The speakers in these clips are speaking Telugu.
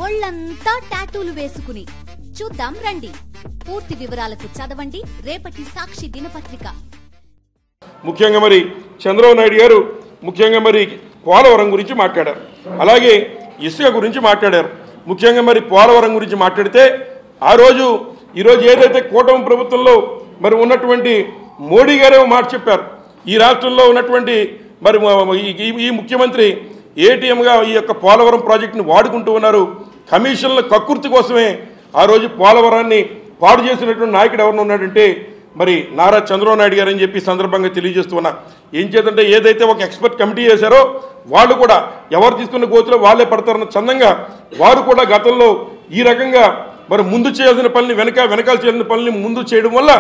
ఒళ్ళంతా టాటూలు వేసుకుని చూద్దాం రండి. పూర్తి వివరాలకు చదవండి రేపటి సాక్షి దినపత్రిక. ముఖ్యంగా మరి చంద్రబాబు నాయుడు గారు ముఖ్యంగా మరి పోలవరం గురించి మాట్లాడారు, అలాగే ఇసుక గురించి మాట్లాడారు. ముఖ్యంగా మరి పోలవరం గురించి మాట్లాడితే ఈరోజు ఏదైతే కూటమి ప్రభుత్వంలో మరి ఉన్నటువంటి మోడీ గారే మాట చెప్పారు. ఈ రాష్ట్రంలో ఉన్నటువంటి మరి ఈ ముఖ్యమంత్రి ఏటీఎంగా ఈ యొక్క పోలవరం ప్రాజెక్టును వాడుకుంటూ ఉన్నారు. కమిషన్ల కక్కుర్తి కోసమే ఆ రోజు పోలవరాన్ని పాడు చేసినటువంటి నాయకుడు ఎవరు ఉన్నాడంటే మరి నారా చంద్రబాబు నాయుడు గారు అని చెప్పి సందర్భంగా తెలియజేస్తున్నా. ఏం చేద్దంటే ఏదైతే ఒక ఎక్స్పర్ట్ కమిటీ చేశారో వాళ్ళు కూడా ఎవరు తీసుకున్న గోతులో వాళ్ళే పడతారన్న చందంగా వారు కూడా గతంలో ఈ రకంగా మరి ముందు చేయాల్సిన పనిని వెనకాల చేయాల్సిన పనిని ముందు చేయడం వల్ల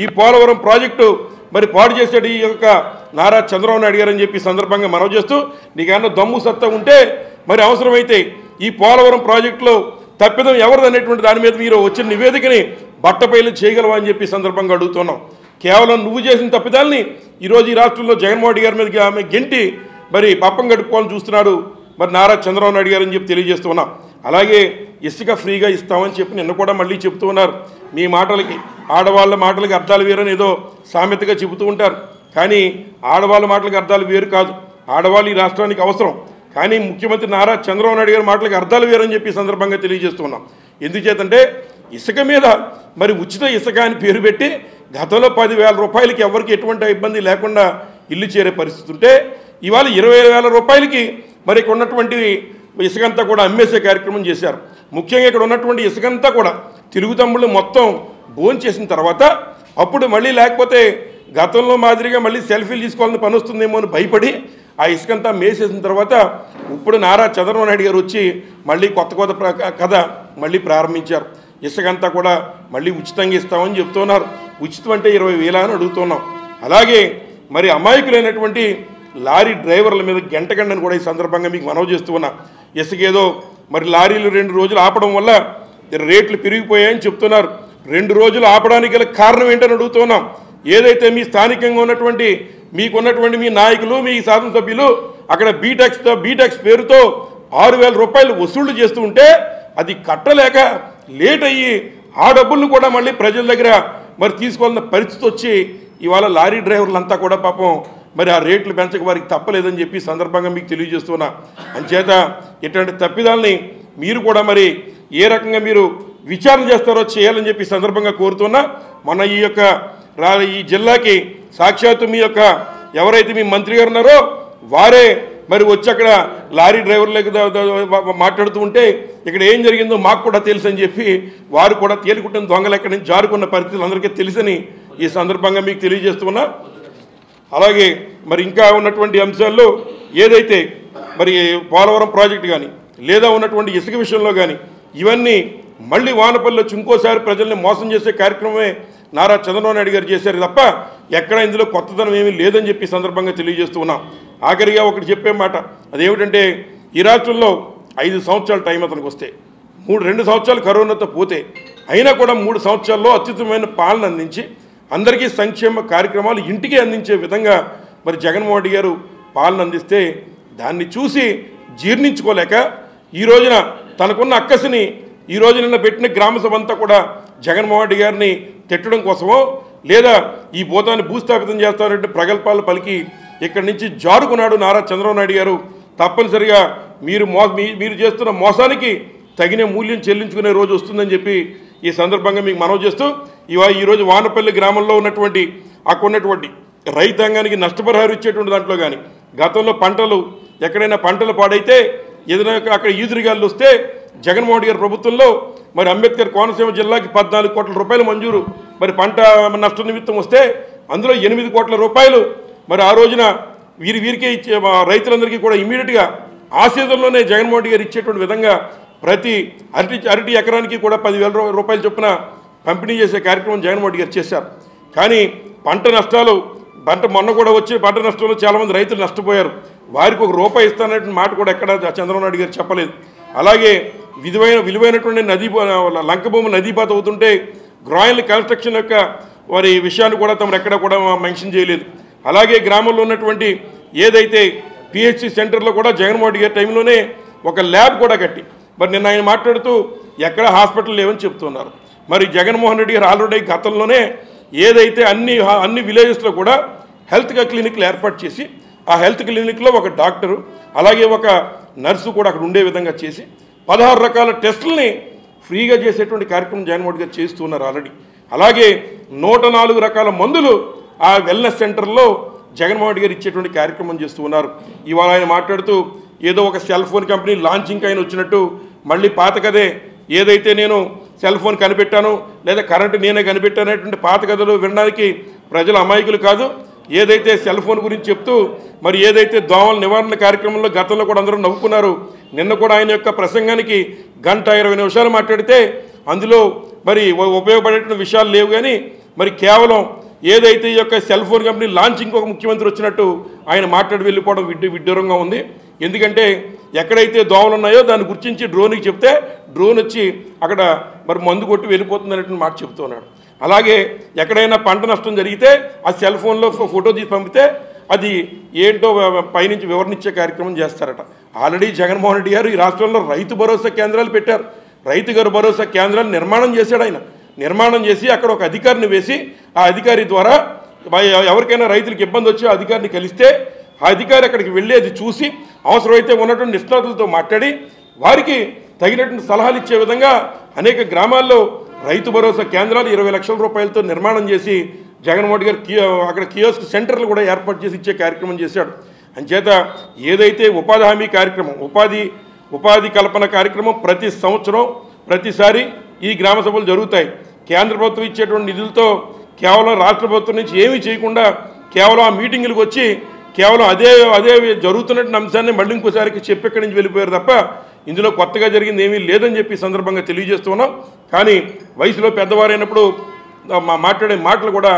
ఈ పోలవరం ప్రాజెక్టు మరి పాడు చేసాడు ఈ యొక్క నారా చంద్రబాబు నాయుడు గారు అని చెప్పి సందర్భంగా మనవి చేస్తూ, నీకేమన్నా దమ్ము సత్తా ఉంటే మరి అవసరమైతే ఈ పోలవరం ప్రాజెక్టులో తప్పిదం ఎవరిదనేటువంటి దాని మీద మీరు వచ్చిన నివేదికని బట్టపైలు చేయగలవా అని చెప్పి సందర్భంగా అడుగుతున్నాం. కేవలం నువ్వు చేసిన తప్పిదాలని ఈరోజు ఈ రాష్ట్రంలో జగన్మోహన్ రెడ్డి గారి మీద ఆమె గెంటి మరి పప్పం గడుపుకోవాలని చూస్తున్నాడు మరి నారా చంద్రబాబు నాయుడు గారు అని చెప్పి తెలియజేస్తున్నాం. అలాగే ఇసుక ఫ్రీగా ఇస్తామని చెప్పి నిన్న కూడా మళ్ళీ చెప్తూ ఉన్నారు. మీ మాటలకి ఆడవాళ్ళ మాటలకి అర్థాలు వేరని ఏదో సామెతగా చెబుతూ ఉంటారు, కానీ ఆడవాళ్ళ మాటలకి అర్థాలు వేరు కాదు. ఆడవాళ్ళు ఈ రాష్ట్రానికి అవసరం, కానీ ముఖ్యమంత్రి నారా చంద్రబాబు నాయుడు గారి మాటలకి అర్థాలు వేరని చెప్పి సందర్భంగా తెలియజేస్తున్నాం. ఎందుచేతంటే ఇసుక మీద మరి ఉచిత ఇసుక అని పేరు పెట్టి గతంలో 10,000 రూపాయలకి ఎవరికి ఎటువంటి ఇబ్బంది లేకుండా ఇల్లు చేరే పరిస్థితి ఉంటే ఇవాళ 20,000 రూపాయలకి మరి ఇక్కడ ఉన్నటువంటి ఇసుకంతా కూడా అమ్మేసే కార్యక్రమం చేశారు. ముఖ్యంగా ఇక్కడ ఉన్నటువంటి ఇసుకంతా కూడా తెలుగు తమ్ముళ్ళు మొత్తం భోంచేసిన తర్వాత అప్పుడు మళ్ళీ లేకపోతే గతంలో మాదిరిగా మళ్ళీ సెల్ఫీలు తీసుకోవాలని పని వస్తుందేమో అని భయపడి ఆ ఇసుకంతా మేసేసిన తర్వాత ఇప్పుడు నారా చంద్రబాబు నాయుడు గారు వచ్చి మళ్ళీ కొత్త కథ మళ్ళీ ప్రారంభించారు. ఇసుకంతా కూడా మళ్ళీ ఉచితంగా ఇస్తామని చెప్తున్నారు. ఉచితం అంటే 20,000 అని అడుగుతున్నాం. అలాగే మరి అమాయకులైనటువంటి లారీ డ్రైవర్ల మీద గంటగండని కూడా ఈ సందర్భంగా మీకు మనవి చేస్తూ ఉన్నా. ఇసుకేదో మరి లారీలు 2 రోజులు ఆపడం వల్ల రేట్లు పెరిగిపోయాయని చెప్తున్నారు. 2 రోజులు ఆపడానికి గల కారణం ఏంటని అడుగుతున్నాం. ఏదైతే మీ స్థానికంగా ఉన్నటువంటి మీకున్నటువంటి మీ నాయకులు మీ శాసనసభ్యులు అక్కడ బీటెక్స్ పేరుతో 6,000 రూపాయలు వసూళ్లు చేస్తూ ఉంటే అది కట్టలేక లేట్ అయ్యి ఆ డబ్బులను కూడా మళ్ళీ ప్రజల దగ్గర మరి తీసుకోవాలన్న పరిస్థితి వచ్చి ఇవాళ లారీ డ్రైవర్లంతా కూడా పాపం మరి ఆ రేట్లు పెంచక వారికి తప్పలేదని చెప్పి సందర్భంగా మీకు తెలియజేస్తున్నా. అంచేత ఇటువంటి తప్పిదాలని మీరు కూడా మరి ఏ రకంగా మీరు విచారణ చేస్తారో చేయాలని చెప్పి సందర్భంగా కోరుతున్నా. మన ఈ జిల్లాకి సాక్షాత్తు మీ యొక్క ఎవరైతే మీ మంత్రి గారు ఉన్నారో వారే మరి వచ్చి అక్కడ లారీ డ్రైవర్లకు మాట్లాడుతూ ఉంటే ఇక్కడ ఏం జరిగిందో మాకు కూడా తెలుసు అని చెప్పి వారు కూడా తేలికుంటున్న దొంగలు ఎక్కడి నుంచి జారుకున్న పరిస్థితులు అందరికీ తెలుసని ఈ సందర్భంగా మీకు తెలియజేస్తున్నా. అలాగే మరి ఇంకా ఉన్నటువంటి అంశాల్లో ఏదైతే మరి పోలవరం ప్రాజెక్టు కానీ లేదా ఉన్నటువంటి ఇసుక విషయంలో కానీ ఇవన్నీ మళ్ళీ వానపల్లిలో ఇంకోసారి ప్రజల్ని మోసం చేసే కార్యక్రమమే నారా చంద్రబాబు నాయుడు గారు చేశారు తప్ప ఎక్కడ ఇందులో కొత్తదనం ఏమీ లేదని చెప్పి సందర్భంగా తెలియజేస్తూ ఉన్నాం. ఆఖరిగా ఒకటి చెప్పే మాట అదేమిటంటే ఈ రాష్ట్రంలో 5 సంవత్సరాల టైం అతనికి వస్తే 2 సంవత్సరాలు కరోనాతో పోతే అయినా కూడా 3 సంవత్సరాల్లో అత్యుత్తమమైన పాలన అందించి అందరికీ సంక్షేమ కార్యక్రమాలు ఇంటికి అందించే విధంగా మరి జగన్మోహన్ రెడ్డి గారు పాలన అందిస్తే దాన్ని చూసి జీర్ణించుకోలేక ఈ రోజున తనకున్న అక్కసిని ఈ రోజు నిన్న పెట్టిన గ్రామ సభ అంతా కూడా జగన్మోహన్ రెడ్డి గారిని తిట్టడం కోసమో లేదా ఈ భూతాన్ని భూస్థాపితం చేస్తారంటే ప్రగల్భాలు పలికి ఇక్కడి నుంచి జారుకున్నాడు నారా చంద్రబాబు నాయుడు గారు. తప్పనిసరిగా మీరు చేస్తున్న మోసానికి తగిన మూల్యం చెల్లించుకునే రోజు వస్తుందని చెప్పి ఈ సందర్భంగా మీకు మనవి చేస్తూ ఈరోజు వానపల్లి గ్రామంలో ఉన్నటువంటి అక్కడ ఉన్నటువంటి రైతాంగానికి నష్టపరిహారం ఇచ్చేటువంటి దాంట్లో కానీ గతంలో ఎక్కడైనా పంటలు పాడైతే ఏదైనా అక్కడ ఈదురుగాలు వస్తే జగన్మోహన్ గారి ప్రభుత్వంలో మరి అంబేద్కర్ కోనసీమ జిల్లాకి 14 కోట్ల రూపాయలు మంజూరు మరి పంట నష్ట నిమిత్తం వస్తే అందులో 8 కోట్ల రూపాయలు మరి ఆ రోజున వీరికే ఇచ్చే రైతులందరికీ కూడా ఇమీడియట్గా ఆ సీజన్లోనే జగన్మోహన్ గారు ఇచ్చేటువంటి విధంగా ప్రతి అరటి ఎకరానికి కూడా 10,000 రూపాయలు చొప్పున పంపిణీ చేసే కార్యక్రమం జగన్మోహన్ గారు చేశారు. కానీ మొన్న కూడా వచ్చి పంట నష్టంలో చాలామంది రైతులు నష్టపోయారు. వారికి ₹1 ఇస్తానటువంటి మాట కూడా ఎక్కడ చంద్రబాబు నాయుడు గారు చెప్పలేదు. అలాగే విలువైనటువంటి లంకభూమి నదీపాత అవుతుంటే గ్రాయిల్ కన్స్ట్రక్షన్ యొక్క వారి విషయాన్ని కూడా తమరు ఎక్కడ కూడా మెన్షన్ చేయలేదు. అలాగే గ్రామంలో ఉన్నటువంటి ఏదైతే పిహెచ్సి సెంటర్లో కూడా జగన్మోహన్ గారి టైంలోనే ఒక ల్యాబ్ కూడా కట్టి మరి నిన్న ఆయన మాట్లాడుతూ ఎక్కడ హాస్పిటల్ లేవని చెప్తున్నారు. మరి జగన్మోహన్ రెడ్డి గారు ఆల్రెడీ గతంలోనే ఏదైతే అన్ని విలేజెస్లో కూడా హెల్త్ క్లినిక్లు ఏర్పాటు చేసి ఆ హెల్త్ క్లినిక్లో ఒక డాక్టరు అలాగే ఒక నర్సు కూడా అక్కడ ఉండే విధంగా చేసి 16 రకాల టెస్టుల్ని ఫ్రీగా చేసేటువంటి కార్యక్రమం జగన్మోహన్ గారు చేస్తున్నారు ఆల్రెడీ. అలాగే 104 రకాల మందులు ఆ వెల్నెస్ సెంటర్లో జగన్మోహన్ గారు ఇచ్చేటువంటి కార్యక్రమం చేస్తూ ఉన్నారు. ఇవాళ ఆయన మాట్లాడుతూ ఏదో ఒక సెల్ ఫోన్ కంపెనీ లాంచింగ్ ఆయన వచ్చినట్టు మళ్ళీ పాత కదే ఏదైతే నేను సెల్ ఫోన్ కనిపెట్టాను లేదా కరెంటు నేనే కనిపెట్టానటువంటి పాత కథలు వినడానికి ప్రజలు అమాయకులు కాదు. ఏదైతే సెల్ ఫోన్ గురించి చెప్తూ మరి ఏదైతే దోమల నివారణ కార్యక్రమంలో గతంలో కూడా అందరూ నవ్వుకున్నారు. నిన్న కూడా ఆయన యొక్క ప్రసంగానికి 1:20 నిమిషాలు మాట్లాడితే అందులో మరి ఉపయోగపడేటువంటి విషయాలు లేవు. కానీ మరి కేవలం ఏదైతే ఈ యొక్క సెల్ ఫోన్ కంపెనీ లాంచింగ్ ఒక ముఖ్యమంత్రి వచ్చినట్టు ఆయన మాట్లాడి వెళ్ళిపోవడం విడ్డూరంగా ఉంది. ఎందుకంటే ఎక్కడైతే దోమలు ఉన్నాయో దాన్ని గుర్తించి డ్రోన్కి చెప్తే డ్రోన్ వచ్చి అక్కడ మరి మందు కొట్టి వెళ్ళిపోతుంది అనేటువంటి మాట చెప్తున్నాడు. అలాగే ఎక్కడైనా పంట నష్టం జరిగితే ఆ సెల్ ఫోన్లో ఫోటో తీసి పంపితే అది ఏంటో పైనుంచి వివరణించే కార్యక్రమం చేస్తారట. ఆల్రెడీ జగన్మోహన్ రెడ్డి గారు ఈ రాష్ట్రంలో రైతు భరోసా కేంద్రాలు పెట్టారు. రైతు భరోసా కేంద్రాలు నిర్మాణం చేశాడు ఆయన. నిర్మాణం చేసి అక్కడ ఒక అధికారిని వేసి ఆ అధికారి ద్వారా ఎవరికైనా రైతులకు ఇబ్బంది వచ్చి ఆ అధికారిని కలిస్తే ఆ అధికారి అక్కడికి వెళ్ళి అది చూసి అవసరమైతే ఉన్నటువంటి నిష్ణాతులతో మాట్లాడి వారికి తగినటువంటి సలహాలు ఇచ్చే విధంగా అనేక గ్రామాల్లో రైతు భరోసా కేంద్రాలు 20 లక్షల రూపాయలతో నిర్మాణం చేసి జగన్మోహన్ గారు అక్కడ కియోస్క్ సెంటర్లు కూడా ఏర్పాటు చేసి ఇచ్చే కార్యక్రమం చేశాడు. అంచేత ఏదైతే ఉపాధి హామీ కార్యక్రమం ఉపాధి కల్పన కార్యక్రమం ప్రతి సంవత్సరం ప్రతిసారి ఈ గ్రామ సభలు జరుగుతాయి. కేంద్ర ప్రభుత్వం ఇచ్చేటువంటి నిధులతో కేవలం రాష్ట్ర ప్రభుత్వం నుంచి ఏమీ చేయకుండా కేవలం ఆ మీటింగులకు వచ్చి కేవలం అదే జరుగుతున్నటువంటి అంశాన్ని మళ్ళీ ఇంకోసారికి చెప్పి ఇక్కడి నుంచి వెళ్ళిపోయారు తప్ప ఇందులో కొత్తగా జరిగింది ఏమీ లేదని చెప్పి సందర్భంగా తెలియజేస్తున్నాం. కానీ వయసులో పెద్దవారైనప్పుడు మాట్లాడే మాటలు కూడా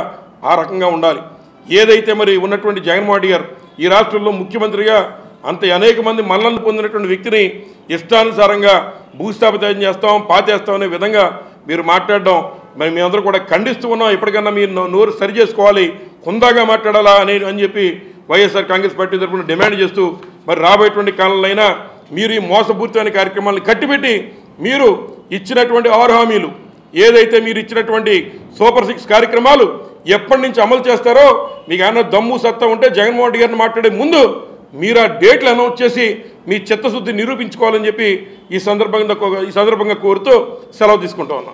ఆ రకంగా ఉండాలి. ఏదైతే మరి ఉన్నటువంటి జగన్మోహన్ గారు ఈ రాష్ట్రంలో ముఖ్యమంత్రిగా అనేక మంది మన్ననలు పొందినటువంటి వ్యక్తిని ఇష్టానుసారంగా భూస్థాపితం చేస్తాం పాతేస్తాం అనే విధంగా మీరు మాట్లాడడం మరి మేమందరూ కూడా ఖండిస్తూ ఉన్నాం. ఎప్పటికన్నా మీరు నోరు సరి చేసుకోవాలి, హుందాగా మాట్లాడాలా అని చెప్పి వైఎస్ఆర్ కాంగ్రెస్ పార్టీ తరఫున డిమాండ్ చేస్తూ మరి రాబోయేటువంటి కాలంలో అయినా మీరు ఈ మోసపూరితమైన కార్యక్రమాలను కట్టిపెట్టి మీరు ఇచ్చినటువంటి 6 హామీలు ఏదైతే మీరు ఇచ్చినటువంటి సూపర్ 6 కార్యక్రమాలు ఎప్పటి నుంచి అమలు చేస్తారో మీకు ఏమన్నా దమ్ము సత్తా ఉంటే జగన్మోహన్ గారిని మాట్లాడే ముందు మీరు ఆ డేట్లు అనౌన్స్ చేసి మీ చిత్తశుద్ధి నిరూపించుకోవాలని చెప్పి ఈ సందర్భంగా కోరుతూ సెలవు తీసుకుంటూ ఉన్నాం.